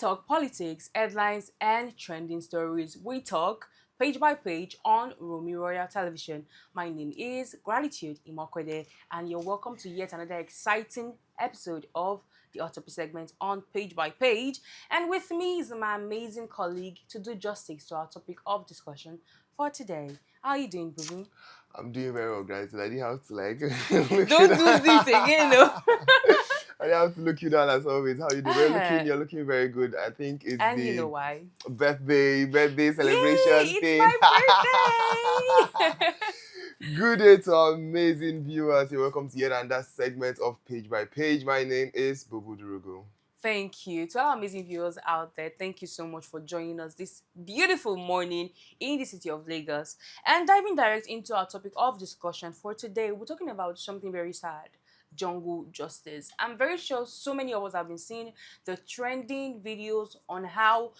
talk politics, headlines, and trending stories. We talk page by page on Romy Royal Television. My name is Gratitude Imokwede, and you're welcome to yet another exciting episode of the Autopsy segment on Page by Page. And with me is my amazing colleague to do justice to our topic of discussion for today. How are you doing, Boo? I'm doing very well, guys. I didn't have to Don't do this again, no. I didn't have to look you down as always. How you doing? You're looking very good. I think it's And you know the why? birthday Yay! celebration It's thing. my birthday! Good day to our amazing viewers. You're welcome to yet another segment of Page by Page. My name is Bubu Durugo. Thank you to our amazing viewers out there. Thank you so much for joining us this beautiful morning in the city of Lagos. And diving direct into our topic of discussion for today, we're talking about something very sad: jungle justice. I'm very sure so many of us have been seeing the trending videos on how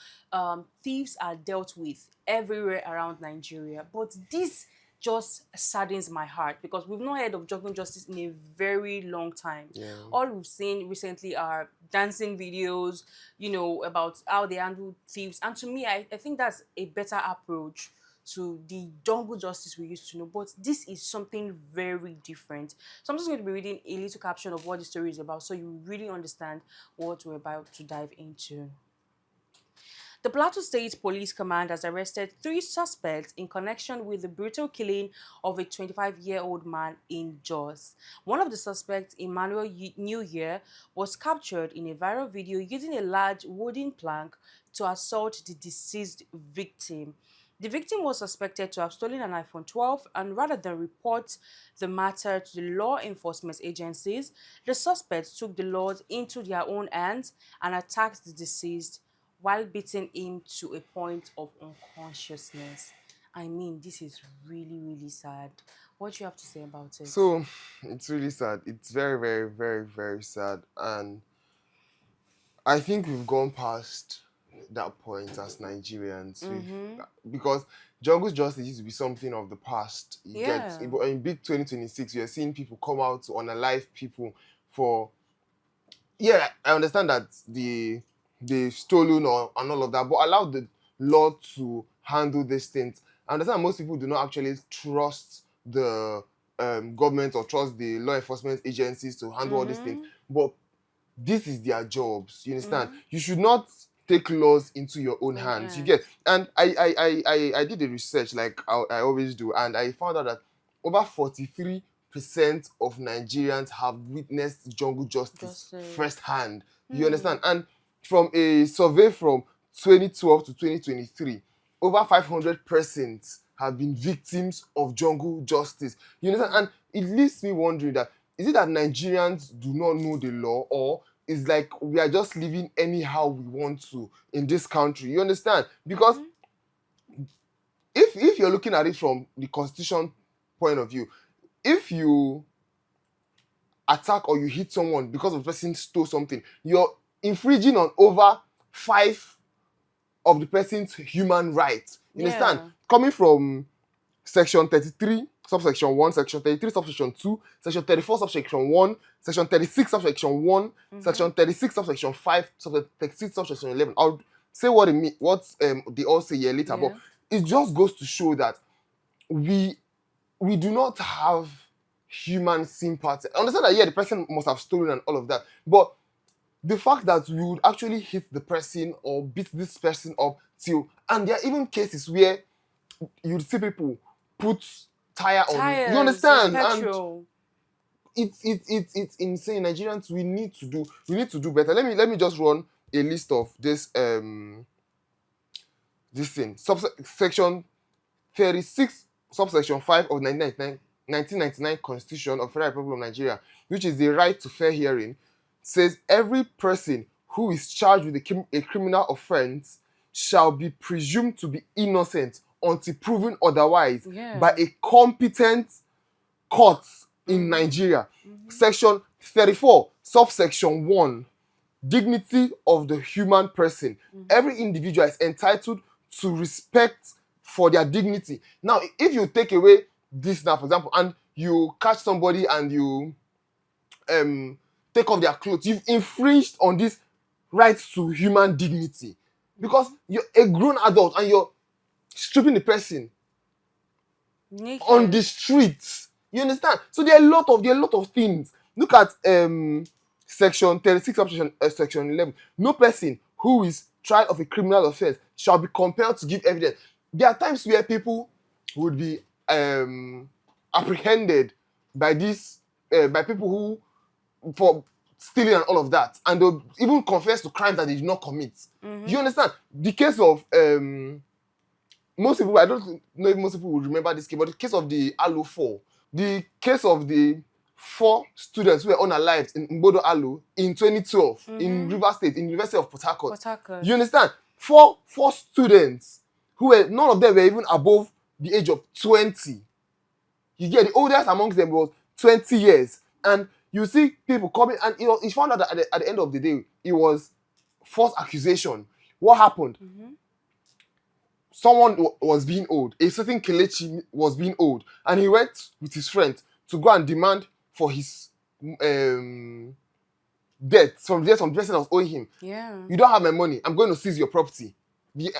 thieves are dealt with everywhere around Nigeria. But this just saddens my heart because we've not heard of jungle justice in a very long time. Yeah. All we've seen recently are dancing videos, about how they handle thieves. And to me, I think that's a better approach to the jungle justice we used to know. But this is something very different. So I'm just going to be reading a little caption of what the story is about so you really understand what we're about to dive into. The Plateau State Police Command has arrested 3 suspects in connection with the brutal killing of a 25-year-old man in Jos. One of the suspects, Emmanuel New Year, was captured in a viral video using a large wooden plank to assault the deceased victim. The victim was suspected to have stolen an iPhone 12, and rather than report the matter to the law enforcement agencies, the suspects took the laws into their own hands and attacked the deceased while beating him to a point of unconsciousness. I mean, this is really, really sad. What do you have to say about it? So, it's really sad. It's very, very, very, very sad. And I think we've gone past that point as Nigerians. Because jungle justice used to be something of the past. In big 2026, you're seeing people come out to unalive people for... Yeah, I understand that they've stolen and all of that, but allow the law to handle these things. I understand most people do not actually trust the government or trust the law enforcement agencies to handle all these things, but this is their jobs. You understand? You should not take laws into your own hands. You get? And I did a research like I always do, and I found out that over 43% of Nigerians have witnessed jungle justice firsthand. You understand? And from a survey from 2012 to 2023, over 500 persons have been victims of jungle justice. You understand? And it leaves me wondering that, is it that Nigerians do not know the law, or is like we are just living anyhow we want to in this country? You understand? Because if you're looking at it from the constitution point of view, if you attack or you hit someone because the person stole something, you're infringing on over 5 of the person's human rights. You understand? Coming from section 33, subsection 1, section 33, subsection 2, section 34, subsection 1, section 36, subsection 1, section 36, subsection 5, section 36, subsection 11. I'll say what it means, what they all say here later, but it just goes to show that we do not have human sympathy. I understand that, the person must have stolen and all of that, but the fact that you would actually hit the person or beat this person up till... And there are even cases where you'd see people put tires on... You understand? Petrol. And it's insane. Nigerians, we need to do better. Let me just run a list of this thing. Section 36, subsection 5 of 1999 Constitution of Federal Republic of Nigeria, which is the right to fair hearing, says every person who is charged with a criminal offense shall be presumed to be innocent until proven otherwise by a competent court in Nigeria. Section 34, subsection 1, dignity of the human person. Every individual is entitled to respect for their dignity. Now, if you take away this now, for example, and you catch somebody and you take off their clothes, you've infringed on this right to human dignity, because you're a grown adult and you're stripping the person on Naked. the streets. You understand? So there are a lot of things. Look at section 36 section 11. No person who is tried of a criminal offense shall be compelled to give evidence. There are times where people would be apprehended by this by people who for stealing and all of that, and they'll even confess to crimes that they did not commit. You understand? The case of most people, I don't know if most people will remember this case, but the case of the Alo 4, the case of the 4 students who were unalived in Mbodo Alo in 2012 in River State, in University of Port Harcourt. Port Harcourt. You understand? Four students who were, none of them were even above the age of 20. You get, the oldest amongst them was 20 years. And you see people coming, and it found out that at the end of the day, it was false accusation. What happened? Someone was being owed. A certain Kelechi was being owed. And he went with his friend to go and demand for his debt from the person that was owing him. Yeah. You don't have my money. I'm going to seize your property.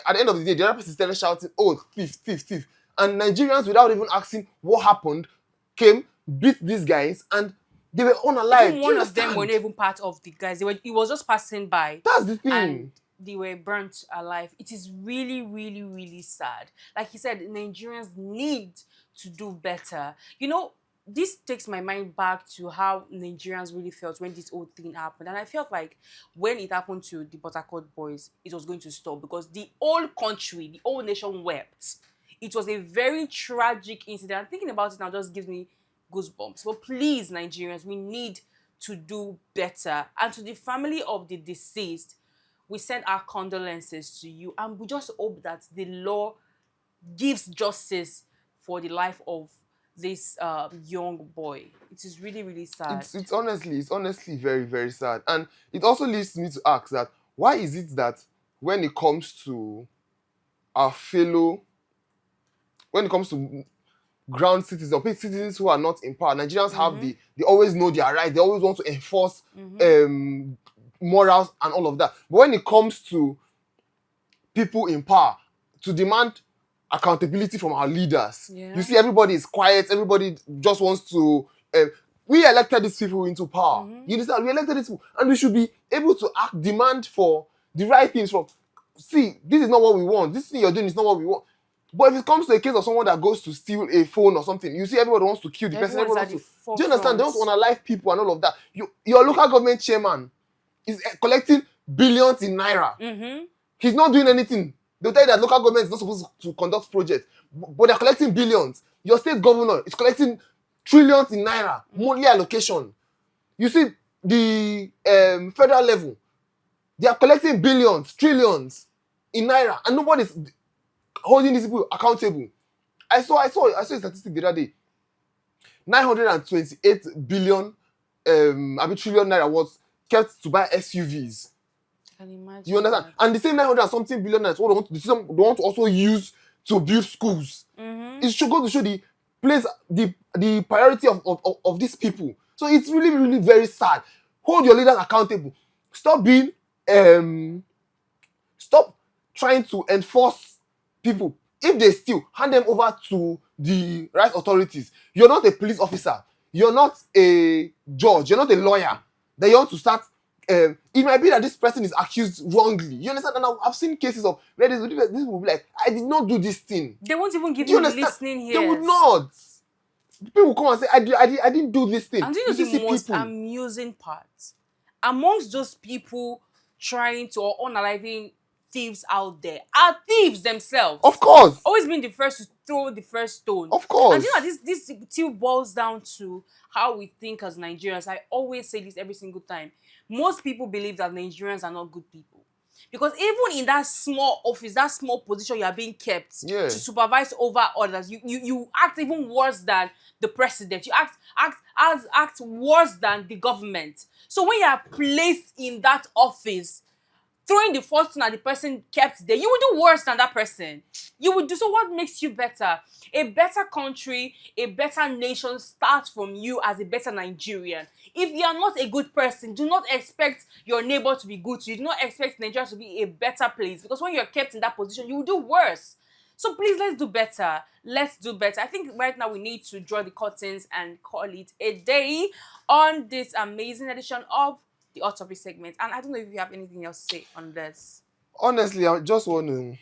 At the end of the day, the other person started shouting, oh, thief, thief, thief. And Nigerians, without even asking what happened, came, beat these guys, and they were unalive. Even one of them were not even part of the guys. It was just passing by. That's the thing. And they were burnt alive. It is really, really, really sad. Like he said, Nigerians need to do better. You know, this takes my mind back to how Nigerians really felt when this whole thing happened. And I felt like when it happened to the Port Harcourt boys, it was going to stop because the whole country, the whole nation wept. It was a very tragic incident. And thinking about it now just gives me goosebumps. But please, Nigerians, we need to do better. And to the family of the deceased, we send our condolences to you. And we just hope that the law gives justice for the life of this young boy. It is really, really sad. It's honestly very, very sad. And it also leads me to ask that, why is it that when it comes to our fellow, when it comes to ground citizens, or citizens who are not in power, Nigerians have they always know their rights, they always want to enforce morals and all of that. But when it comes to people in power, to demand accountability from our leaders, you see everybody is quiet, everybody just wants to we elected these people into power. You understand? We elected these people, and we should be able to demand for the right things from, see, this is not what we want, this thing you're doing is not what we want. But if it comes to a case of someone that goes to steal a phone or something, you see everybody wants to kill the person. Everyone wants to, do you understand? They don't want to unalive people and all of that. Your local government chairman is collecting billions in naira. He's not doing anything. They'll tell you that local government is not supposed to conduct projects, but they're collecting billions. Your state governor is collecting trillions in naira, monthly allocation. You see the federal level, they are collecting billions, trillions in naira, and nobody's holding these people accountable. I saw a statistic the other day. 928 billion, trillion naira was kept to buy SUVs. I can imagine. You understand? That. And the same 900 and something billion naira, they want to also use to build schools. It should go to show the place, the priority of these people. So it's really, really very sad. Hold your leaders accountable. Stop being, stop trying to enforce people. If they steal, hand them over to the right authorities. You're not a police officer. You're not a judge. You're not a lawyer. Then you want to start. It might be that this person is accused wrongly. You understand? And I've seen cases of where this will be like, I did not do this thing. They won't even give you listening here. They would not. People will come and say, I didn't do this thing. And this is the most amusing part. Amongst those people trying to, or unaliving thieves out there, are thieves themselves. Of course. Always being the first to throw the first stone. Of course. And you know, this still boils down to how we think as Nigerians. I always say this every single time. Most people believe that Nigerians are not good people. Because even in that small office, that small position you are being kept to supervise over others, you act even worse than the president. You act worse than the government. So when you are placed in that office, throwing the fortune that the person kept there, you will do worse than that person. You would do. So what makes you better? A better country, a better nation starts from you as a better Nigerian. If you are not a good person, do not expect your neighbor to be good to you. Do not expect Nigeria to be a better place, because when you're kept in that position, you will do worse. So please, let's do better. Let's do better. I think right now we need to draw the curtains and call it a day on this amazing edition of the hot topic segment. And I don't know if you have anything else to say on this. Honestly, I just want to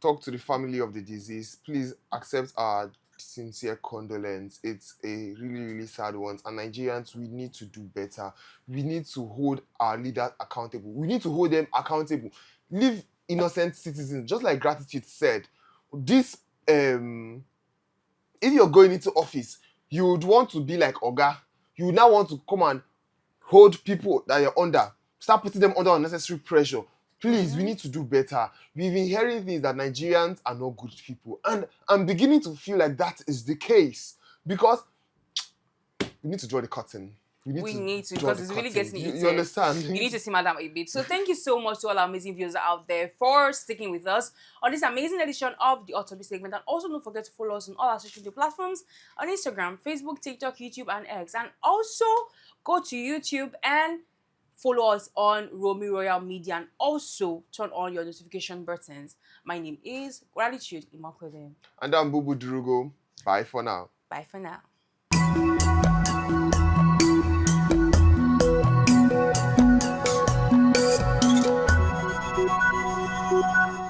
talk to the family of the deceased. Please accept our sincere condolence. It's a really, really sad one. And Nigerians, we need to do better. We need to hold our leaders accountable. We need to hold them accountable. Leave innocent citizens, just like Gratitude said. This, if you're going into office, you would want to be like Oga. You would now want to come and hold people that you're under. Start putting them under unnecessary pressure. Please, we need to do better. We've been hearing things that Nigerians are not good people. And I'm beginning to feel like that is the case. Because we need to draw the curtain. We need to, draw because the it's really curtain. getting You heated. understand? You need to see Madam Ibee. So thank you so much to all our amazing viewers out there for sticking with us on this amazing edition of the hot topic segment. And also don't forget to follow us on all our social media platforms on Instagram, Facebook, TikTok, YouTube, and X. And also go to YouTube and follow us on Romy Royal Media, and also turn on your notification buttons. My name is Gratitude Immaculate. And I'm Bubu Durugo. Bye for now. Bye for now.